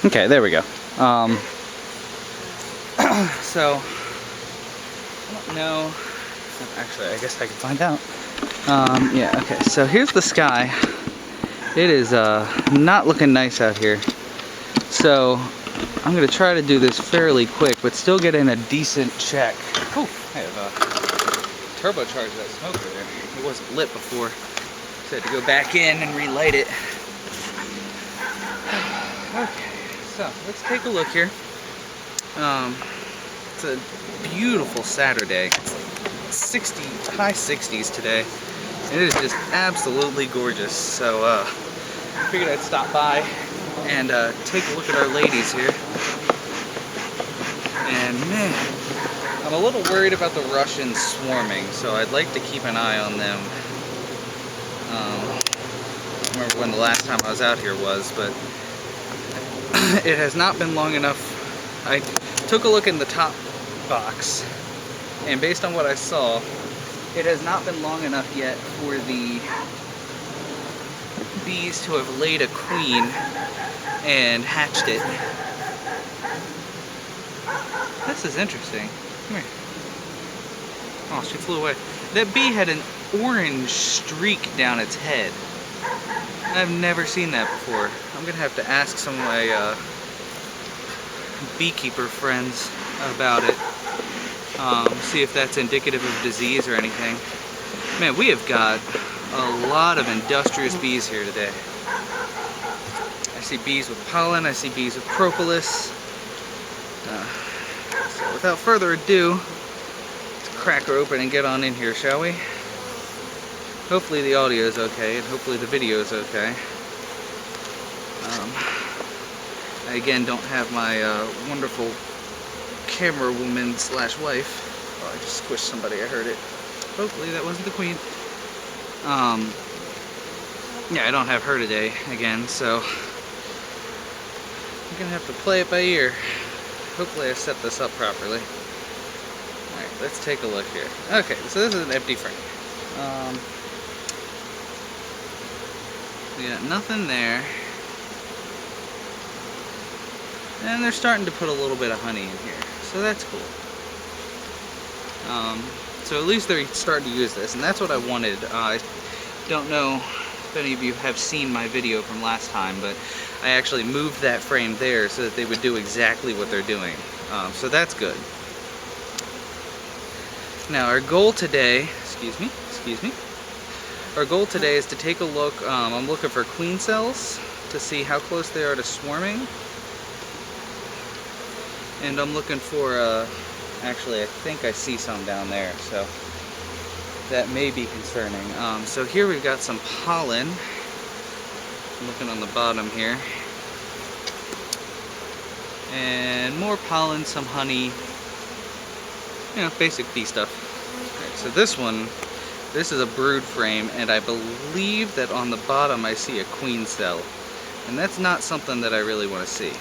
Okay, there we go. So, I don't know. Actually, I guess I can find out. Yeah, okay, so here's the sky. It is not looking nice out here. So, I'm going to try to do this fairly quick, but still get in a decent check. Oh, I have turbocharged that smoker there. It wasn't lit before. So I had to go back in and relight it. Okay, so let's take a look here. It's a beautiful Saturday. It's like high 60s today. It is just absolutely gorgeous. So I figured I'd stop by and take a look at our ladies here. And man, I'm a little worried about the Russians swarming, so I'd like to keep an eye on them. I remember when the last time I was out here was, but it has not been long enough. I took a look in the top box, and based on what I saw, it has not been long enough yet for the bees to have laid a queen and hatched it. This is interesting. Come here. Oh, she flew away. That bee had an orange streak down its head. I've never seen that before. I'm gonna have to ask some of my beekeeper friends about it. See if that's indicative of disease or anything. Man, we have got a lot of industrious bees here today. I see bees with pollen, I see bees with propolis. So without further ado, let's crack her open and get on in here, shall we? Hopefully the audio is okay, and hopefully the video is okay. I again don't have my wonderful camera woman slash wife. Oh, I just squished somebody, I heard it. Hopefully that wasn't the queen. Yeah, I don't have her today again, so I'm gonna have to play it by ear. Hopefully I set this up properly. Alright, let's take a look here. Okay, so this is an empty frame. We got nothing there. And they're starting to put a little bit of honey in here, so that's cool. So at least they're starting to use this, and that's what I wanted. I don't know if any of you have seen my video from last time, but I actually moved that frame there so that they would do exactly what they're doing. So that's good. Now our goal today, excuse me. Our goal today is to take a look, I'm looking for queen cells to see how close they are to swarming. And I'm looking for, actually I think I see some down there, so that may be concerning. So here we've got some pollen. I'm looking on the bottom here. And more pollen, some honey, you know, basic bee stuff. Alright, so this is a brood frame, and I believe that on the bottom I see a queen cell. And that's not something that I really want to see.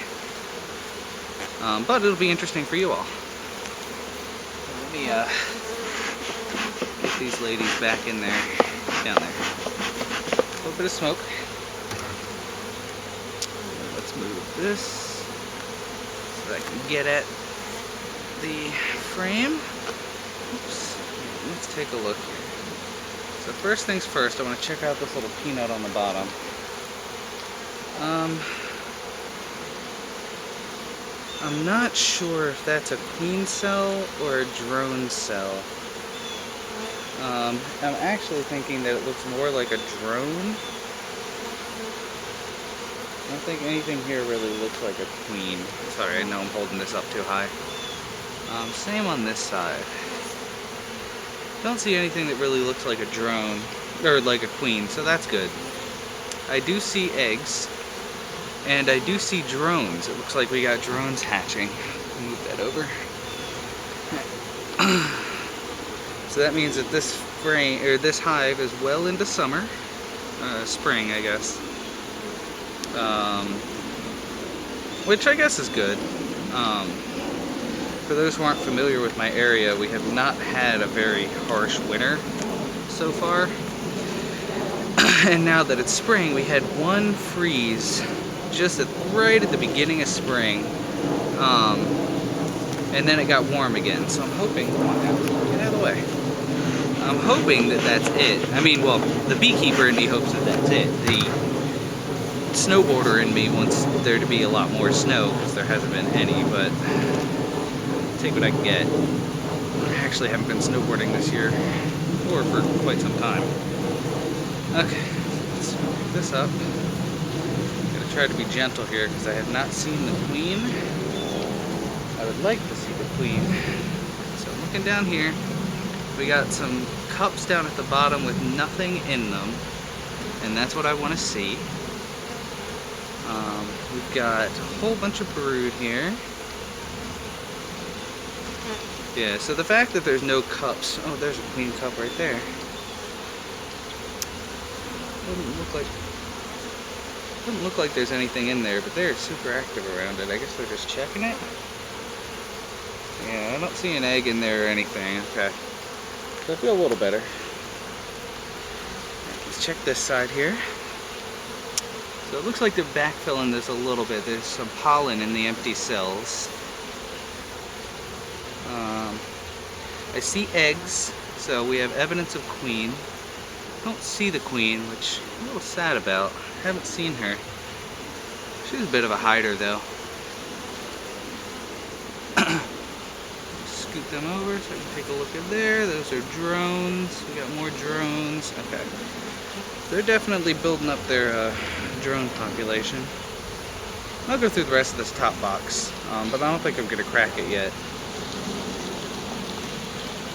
But it'll be interesting for you all. So let me get these ladies back in there, down there. A little bit of smoke. Let's move this so I can get at the frame. Oops. Let's take a look here. So first things first, I want to check out this little peanut on the bottom. I'm not sure if that's a queen cell or a drone cell. I'm actually thinking that it looks more like a drone. I don't think anything here really looks like a queen. Sorry, I know I'm holding this up too high. Same on this side. Don't see anything that really looks like a drone, or like a queen, so that's good. I do see eggs, and I do see drones. It looks like we got drones hatching. Move that over. So that means that this frame, or this hive is well into summer, spring, I guess. Which I guess is good. For those who aren't familiar with my area, we have not had a very harsh winter so far. And now that it's spring, we had one freeze just right at the beginning of spring. And then it got warm again. So I'm hoping, come on now, get out of the way. I'm hoping that that's it. I mean, well, the beekeeper in me hopes that that's it. The snowboarder in me wants there to be a lot more snow because there hasn't been any, but take what I can get. I actually haven't been snowboarding this year or for quite some time. Okay, let's pick this up. I'm gonna try to be gentle here because I have not seen the queen. I would like to see the queen. So I'm looking down here. We got some cups down at the bottom with nothing in them, and that's what I want to see. We've got a whole bunch of brood here. Yeah, so the fact that there's no cups, oh, there's a queen cup right there. Doesn't look like there's anything in there, but they're super active around it. I guess they're just checking it. Yeah, I don't see an egg in there or anything. Okay, so I feel a little better. Let's check this side here. So it looks like they're backfilling this a little bit. There's some pollen in the empty cells. I see eggs, so we have evidence of queen. Don't see the queen, which I'm a little sad about. Haven't seen her. She's a bit of a hider though. Scoot them over so I can take a look at there. Those are drones. We got more drones. Okay. They're definitely building up their drone population. I'll go through the rest of this top box, but I don't think I'm going to crack it yet.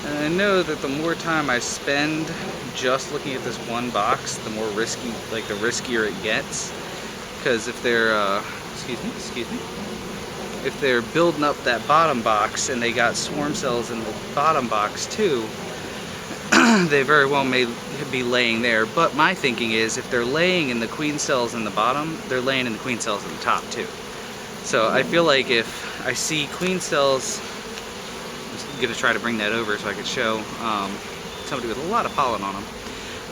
And I know that the more time I spend just looking at this one box, the more risky, like the riskier it gets. Because if they're, excuse me, if they're building up that bottom box and they got swarm cells in the bottom box too, they very well may be laying there. But my thinking is, if they're laying in the queen cells in the bottom, they're laying in the queen cells in the top too. So I feel like if I see queen cells, I'm gonna try to bring that over so I could show somebody with a lot of pollen on them.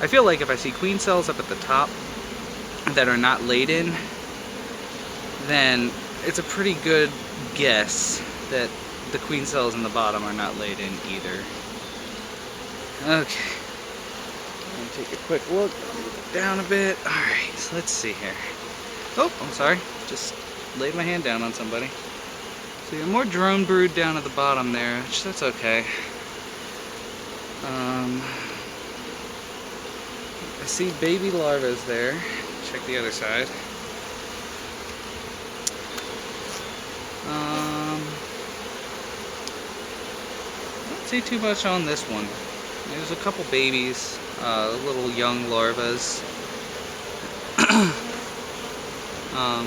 I feel like if I see queen cells up at the top that are not laid in, then it's a pretty good guess that the queen cells in the bottom are not laid in either. Okay, I'm gonna take a quick look down a bit. Alright, so let's see here. Oh, I'm sorry, just laid my hand down on somebody. So you have more drone brood down at the bottom there, which that's okay. I see baby larvas there. Check the other side. I don't see too much on this one. There's a couple babies, little young larvas.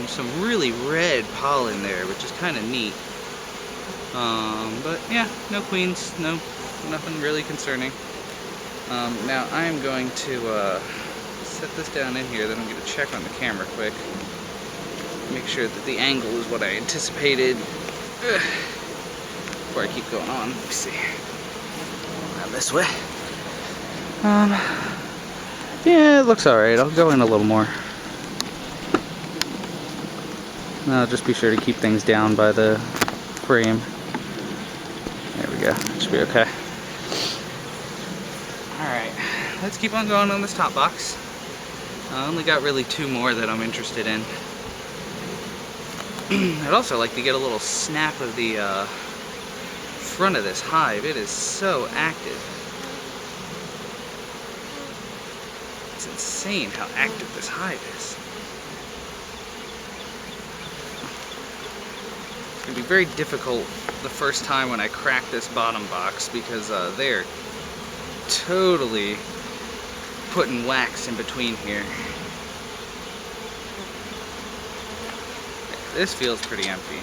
Some really red pollen there, which is kind of neat. But yeah, no queens, nothing really concerning. Now I am going to set this down in here, then I'm going to check on the camera quick. Make sure that the angle is what I anticipated. Before I keep going on, let me see. Now this way. Yeah, it looks alright. I'll go in a little more. I'll just be sure to keep things down by the frame. There we go. Should be okay. Alright, let's keep on going on this top box. I only got really 2 more that I'm interested in. I'd also like to get a little snap of the front of this hive. It is so active. It's insane how active this hive is. It's going to be very difficult the first time when I crack this bottom box because they're totally putting wax in between here. This feels pretty empty.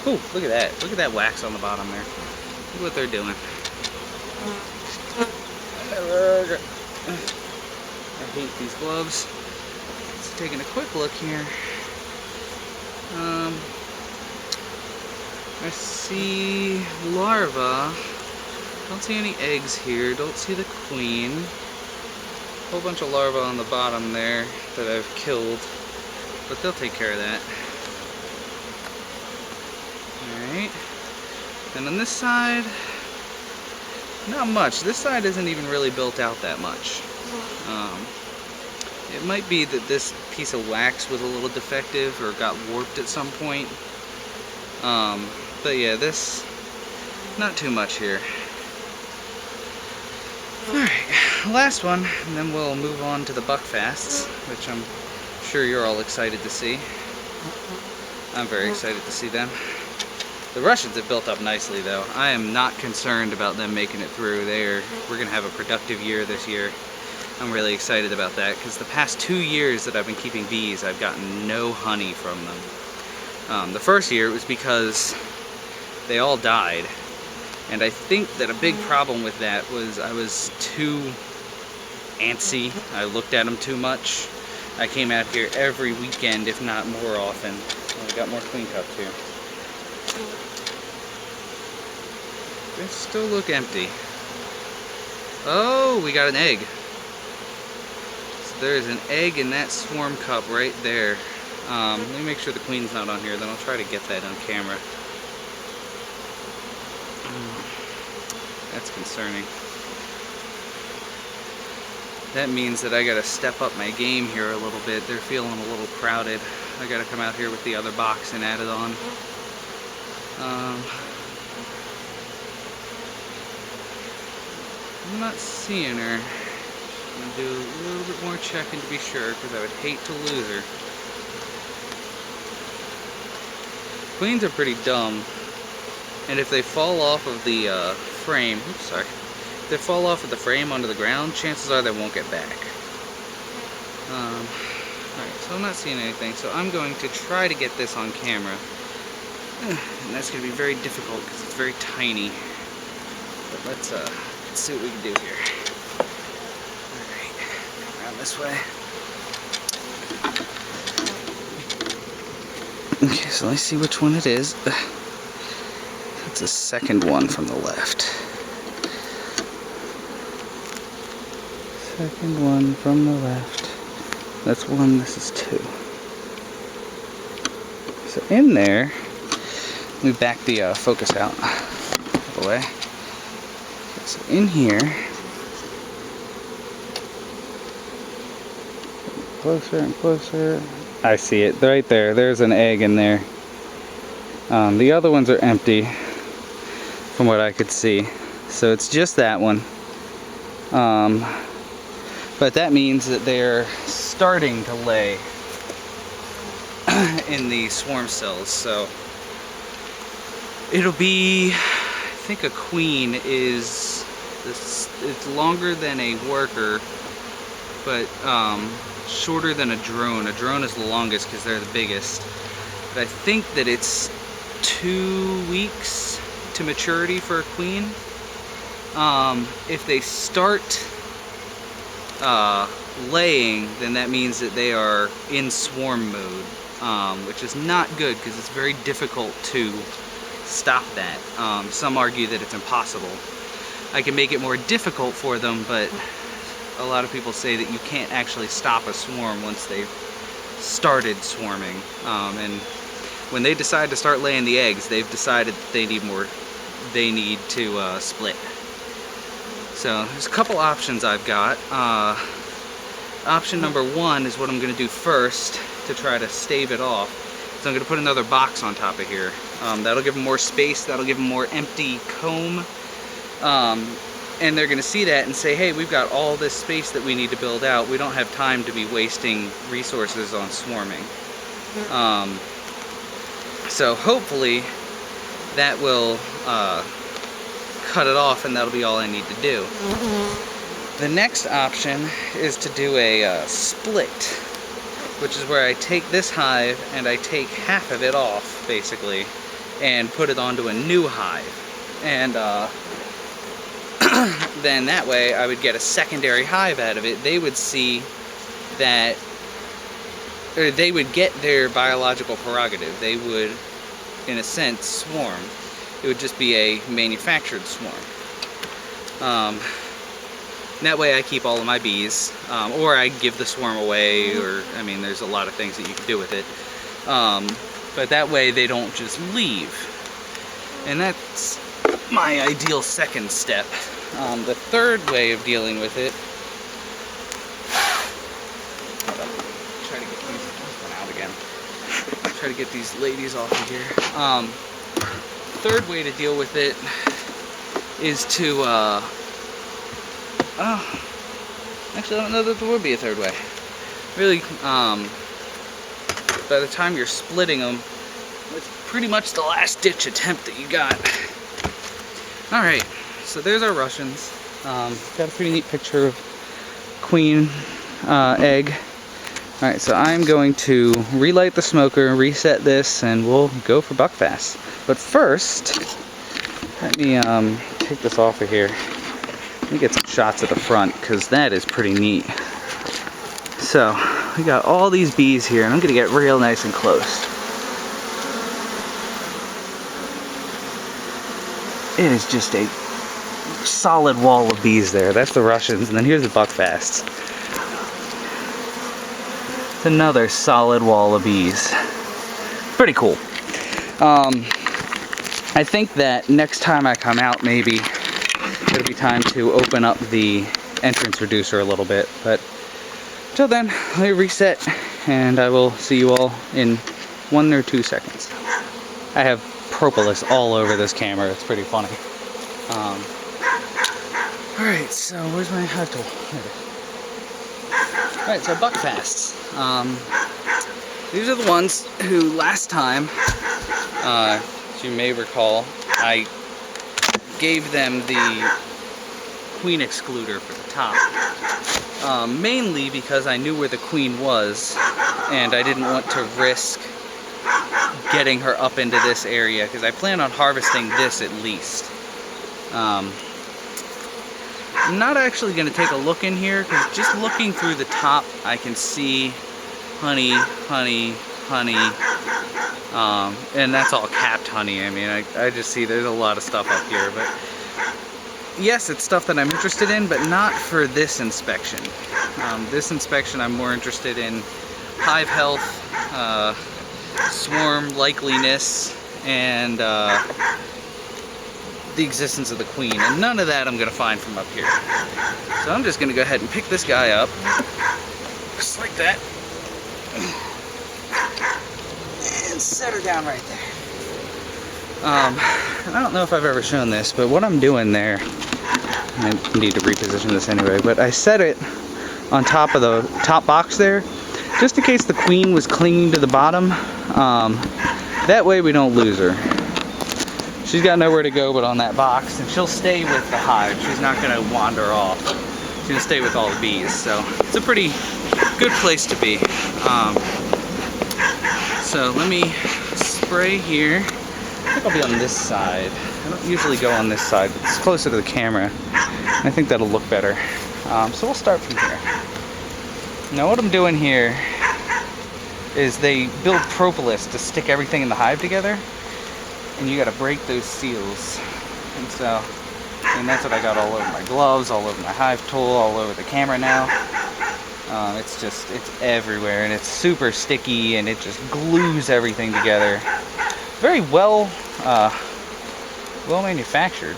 Ooh, look at that. Look at that wax on the bottom there. Look what they're doing. I hate these gloves. Just taking a quick look here. I see larva. Don't see any eggs here. Don't see the queen. Whole bunch of larvae on the bottom there that I've killed. but they'll take care of that. Alright. And on this side, not much. This side isn't even really built out that much. It might be that this piece of wax was a little defective or got warped at some point. But yeah, this, not too much here. Alright, last one, and then we'll move on to the buckfasts, which I'm sure you're all excited to see. I'm very excited to see them. The Russians have built up nicely though. I am not concerned about them making it through. We're going to have a productive year this year. I'm really excited about that because the past 2 years that I've been keeping bees, I've gotten no honey from them. The first year it was because they all died. And I think that a big problem with that was I was too antsy. I looked at them too much. I came out here every weekend, if not more often. Oh, we got more queen cups here. They still look empty. Oh, we got an egg. So there's an egg in that swarm cup right there. Let me make sure the queen's not on here, then I'll try to get that on camera. That's concerning. That means that I gotta step up my game here a little bit. They're feeling a little crowded. I gotta come out here with the other box and add it on. I'm not seeing her. I'm gonna do a little bit more checking to be sure, because I would hate to lose her. Queens are pretty dumb, and if they fall off of the frame, oops, sorry. If they fall off of the frame onto the ground, chances are they won't get back. Alright, so I'm not seeing anything, so I'm going to try to get this on camera. And that's going to be very difficult because it's very tiny. But let's see what we can do here. Alright, around this way. Okay, so let's see which one it is. That's the second one from the left. Second one from the left. That's one, this is two. So in there, let me back the focus out of the way. Okay, so in here, closer and closer. I see it right there. There's an egg in there. The other ones are empty from what I could see. So it's just that one. But that means that they're starting to lay in the swarm cells. So it'll be, I think a queen is, it's longer than a worker, but shorter than a drone. A drone is the longest because they're the biggest. But I think that it's 2 weeks to maturity for a queen. If they start laying, then that means that they are in swarm mode, which is not good because it's very difficult to stop that. Some argue that it's impossible. I can make it more difficult for them, but a lot of people say that you can't actually stop a swarm once they've started swarming. And when they decide to start laying the eggs, they've decided that they need more. They need to split. So there's a couple options I've got. Option number one is what I'm going to do first to try to stave it off. So I'm going to put another box on top of here. That'll give them more space. That'll give them more empty comb. And they're going to see that and say, hey, we've got all this space that we need to build out. We don't have time to be wasting resources on swarming. So hopefully that will cut it off, and that'll be all I need to do. The next option is to do a split, which is where I take this hive and I take half of it off, basically, and put it onto a new hive. And then that way I would get a secondary hive out of it. They would see that, or they would get their biological prerogative. They would, in a sense, swarm. It would just be a manufactured swarm. And that way I keep all of my bees, or I give the swarm away, or, I mean, there's a lot of things that you can do with it. But that way they don't just leave. And that's my ideal second step. The third way of dealing with it, hold on, try to get these out again. Try to get these ladies off of here. Third way to deal with it is to, actually I don't know that there would be a third way. Really, by the time you're splitting them, it's pretty much the last ditch attempt that you got. Alright, so there's our Russians. Got a pretty neat picture of queen egg. Alright, so I'm going to relight the smoker, reset this, and we'll go for buckfasts. But first, let me take this off of here. Let me get some shots at the front, because that is pretty neat. So, we got all these bees here, and I'm going to get real nice and close. It is just a solid wall of bees there. That's the Russians, and then here's the buckfasts. It's another solid wall of bees. Pretty cool. I think that next time I come out, maybe it'll be time to open up the entrance reducer a little bit. But until then, let me reset, and I will see you all in 1 or 2 seconds. I have propolis all over this camera. It's pretty funny. Alright, so where's my hive tool? Alright, so buckfasts. These are the ones who last time, as you may recall, I gave them the queen excluder for the top. Mainly because I knew where the queen was, and I didn't want to risk getting her up into this area, because I plan on harvesting this at least. I'm not actually going to take a look in here, because just looking through the top I can see honey, honey, honey, and that's all capped honey. I mean, I just see there's a lot of stuff up here, but yes, it's stuff that I'm interested in, but not for this inspection. This inspection I'm more interested in hive health, swarm likeliness, and the existence of the queen, and none of that I'm going to find from up here. So I'm just going to go ahead and pick this guy up, just like that, and set her down right there. I don't know if I've ever shown this, but what I'm doing there, I need to reposition this anyway, but I set it on top of the top box there, just in case the queen was clinging to the bottom. That way we don't lose her. She's got nowhere to go but on that box, and she'll stay with the hive. She's not going to wander off. She's going to stay with all the bees, so it's a pretty good place to be. So let me spray here. I think I'll be on this side. I don't usually go on this side, but it's closer to the camera. I think that'll look better. So we'll start from here. Now what I'm doing here is they build propolis to stick everything in the hive together, and you got to break those seals. And so, and that's what I got all over my gloves, all over my hive tool, all over the camera now. It's everywhere, and it's super sticky, and it just glues everything together. Very well manufactured.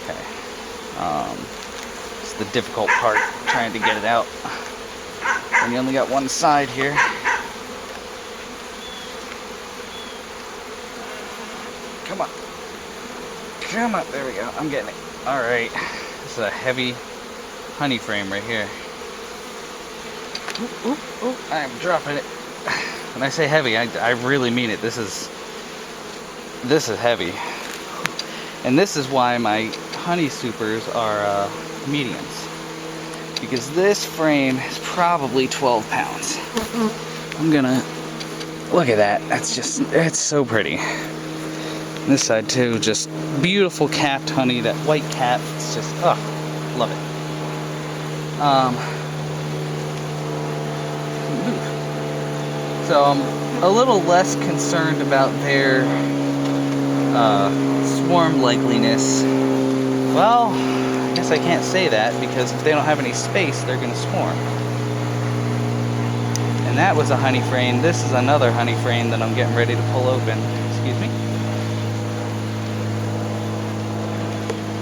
Okay. It's the difficult part, trying to get it out. And you only got one side here. Come on. Come on. There we go. I'm getting it. Alright. This is a heavy honey frame right here. Oop, oop, oop. I'm dropping it. When I say heavy, I really mean it. This is heavy. And this is why my honey supers are mediums. Because this frame is probably 12 pounds. I'm gonna look at that. It's so pretty. This side too, just beautiful capped honey, that white cap. It's just, love it. So I'm a little less concerned about their Swarm likeliness. Well, I guess I can't say that, because if they don't have any space, they're going to swarm. And that was a honey frame. This is another honey frame that I'm getting ready to pull open. Excuse me.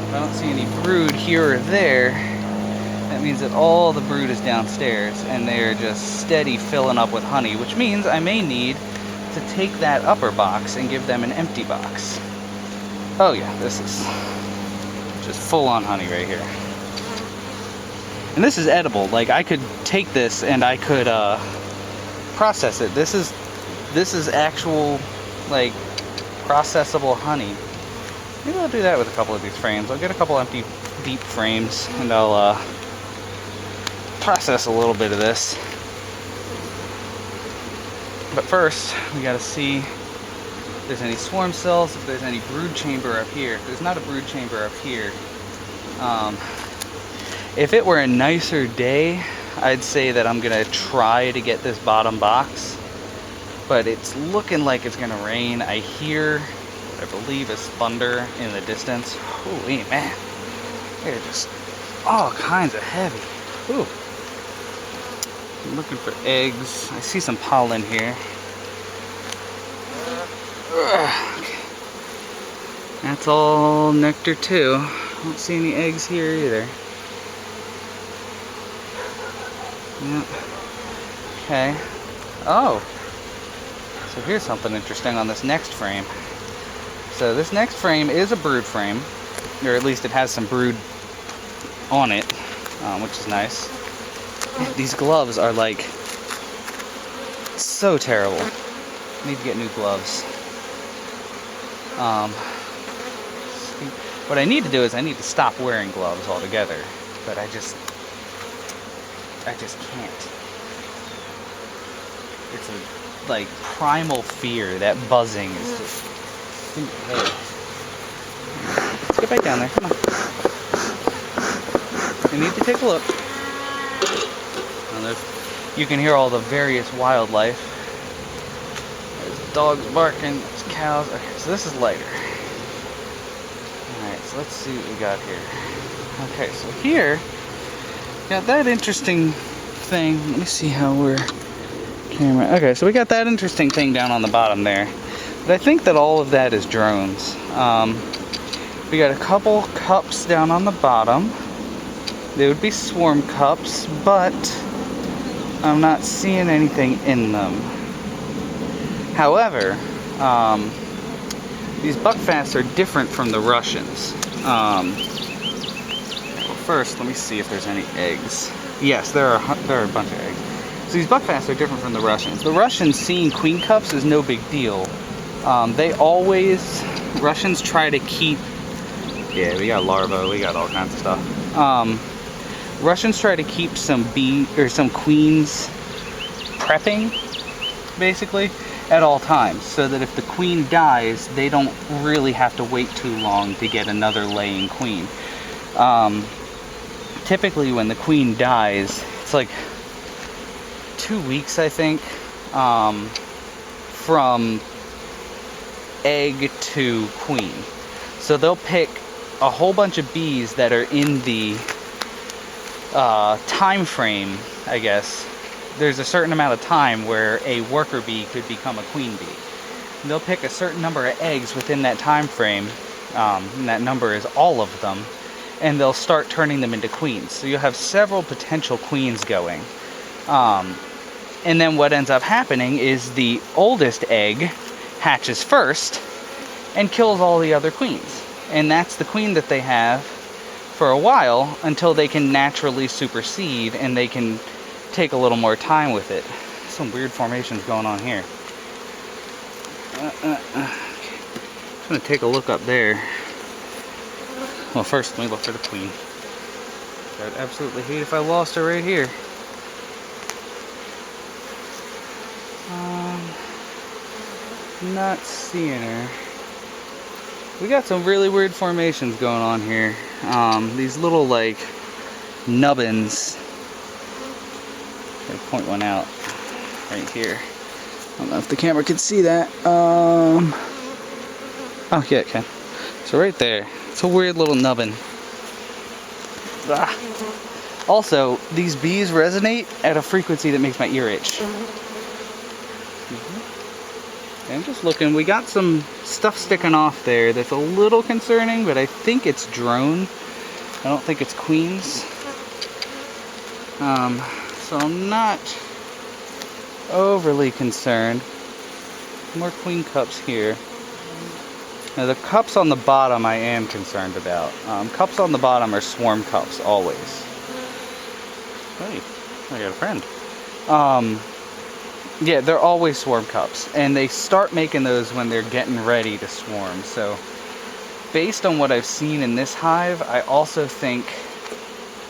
If I don't see any brood here or there, that means that all the brood is downstairs and they're just steady filling up with honey, which means I may need to take that upper box and give them an empty box. Oh yeah, this is just full on honey right here. And this is edible. Like, I could take this and I could process it. This is actual, like, processable honey. Maybe I'll do that with a couple of these frames. I'll get a couple empty deep frames and I'll process a little bit of this. But first, we gotta see if there's any swarm cells, if there's any brood chamber up here. If there's not a brood chamber up here, if it were a nicer day, I'd say that I'm gonna try to get this bottom box, but it's looking like it's gonna rain. I hear, I believe it's thunder in the distance. Holy man, they're just all kinds of heavy. Ooh. I'm looking for eggs. I see some pollen here. Okay. That's all nectar too. I don't see any eggs here either. Yep. Okay. Oh. So here's something interesting on this next frame. So this next frame is a brood frame, or at least it has some brood on it, which is nice. These gloves are like so terrible. I need to get new gloves. What I need to do is I need to stop wearing gloves altogether, but I just can't. It's a like primal fear. That buzzing is just in your head. Let's get back down there. Come on. I need to take a look. You can hear all the various wildlife. There's dogs barking, there's cows. Okay, so this is lighter. Alright, so let's see what we got here. Okay, so here, got that interesting thing. Let me see how we're camera. Okay, so we got that interesting thing down on the bottom there. But I think that all of that is drones. We got a couple cups down on the bottom. They would be swarm cups, but I'm not seeing anything in them. However, these buckfasts are different from the Russians. Well, first, let me see if there's any eggs. Yes, there are a bunch of eggs. So these buckfasts are different from the Russians. The Russians seeing queen cups is no big deal. Russians try to keep, yeah, we got larvae, we got all kinds of stuff. Russians try to keep some queens prepping, basically, at all times, so that if the queen dies, they don't really have to wait too long to get another laying queen. Typically, when the queen dies, it's like 2 weeks, I think, from egg to queen. So they'll pick a whole bunch of bees that are in the time frame, I guess. There's a certain amount of time where a worker bee could become a queen bee. And they'll pick a certain number of eggs within that time frame, and that number is all of them, and they'll start turning them into queens. So you'll have several potential queens going. And then what ends up happening is the oldest egg hatches first and kills all the other queens. And that's the queen that they have for a while until they can naturally supersede and they can take a little more time with it. Some weird formations going on here. I'm gonna take a look up there. Well, first let me look for the queen. I'd absolutely hate if I lost her right here. Not seeing her. We got some really weird formations going on here. These little like nubbins. Gotta point one out right here. I don't know if the camera can see that. Oh yeah, it can. So right there, it's a weird little nubbin. Ah. Also, these bees resonate at a frequency that makes my ear itch. I'm just looking, we got some stuff sticking off there that's a little concerning, but I think it's drone. I don't think it's queens. So I'm not overly concerned. More queen cups here. Now the cups on the bottom I am concerned about. Cups on the bottom are swarm cups, always. Hey, I got a friend. Yeah, they're always swarm cups, and they start making those when they're getting ready to swarm. So based on what I've seen in this hive, I also think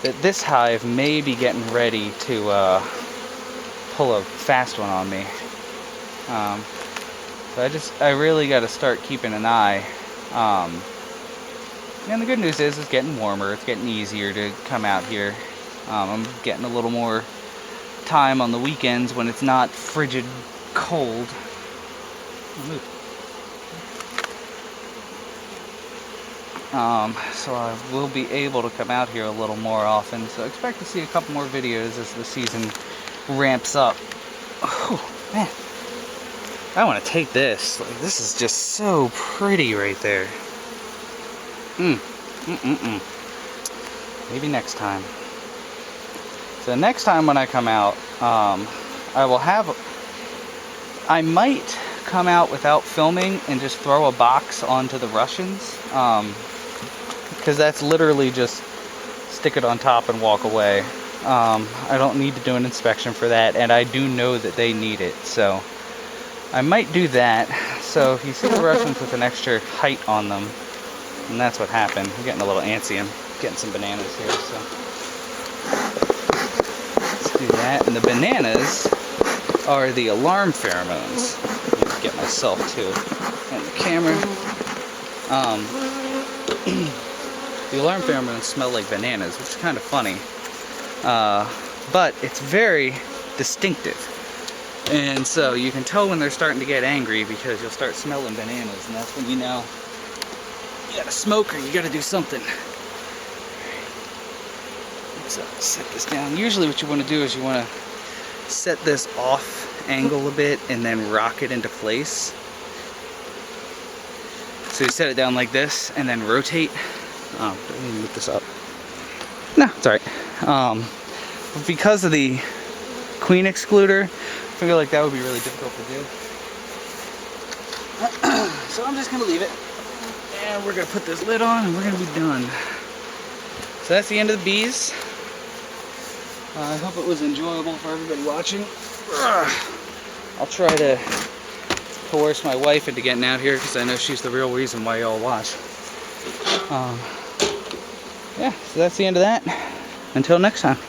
that this hive may be getting ready to pull a fast one on me. So I really got to start keeping an eye. And the good news is it's getting warmer. It's getting easier to come out here. I'm getting a little more time on the weekends when it's not frigid cold. So I will be able to come out here a little more often. So expect to see a couple more videos as the season ramps up. Oh man, I want to take this. Like, this is just so pretty right there. Maybe next time. So next time when I come out, I might come out without filming and just throw a box onto the Russians, because that's literally just stick it on top and walk away. I don't need to do an inspection for that, and I do know that they need it, so I might do that. So if you see the Russians with an extra height on them, and that's what happened. I'm getting a little antsy. I'm getting some bananas here, so do that. And the bananas are the alarm pheromones. Let me get myself too and the camera. The alarm pheromones smell like bananas, which is kind of funny, but it's very distinctive, and so you can tell when they're starting to get angry because you'll start smelling bananas, and that's when you know you got a smoker. You got to do something. So set this down. Usually what you want to do is you want to set this off angle a bit and then rock it into place. So you set it down like this and then rotate. Let me move this up. No, it's alright. Because of the queen excluder, I feel like that would be really difficult to do. So I'm just going to leave it. And we're going to put this lid on and we're going to be done. So that's the end of the bees. I hope it was enjoyable for everybody watching. I'll try to coerce my wife into getting out here because I know she's the real reason why y'all watch. Yeah, so that's the end of that. Until next time.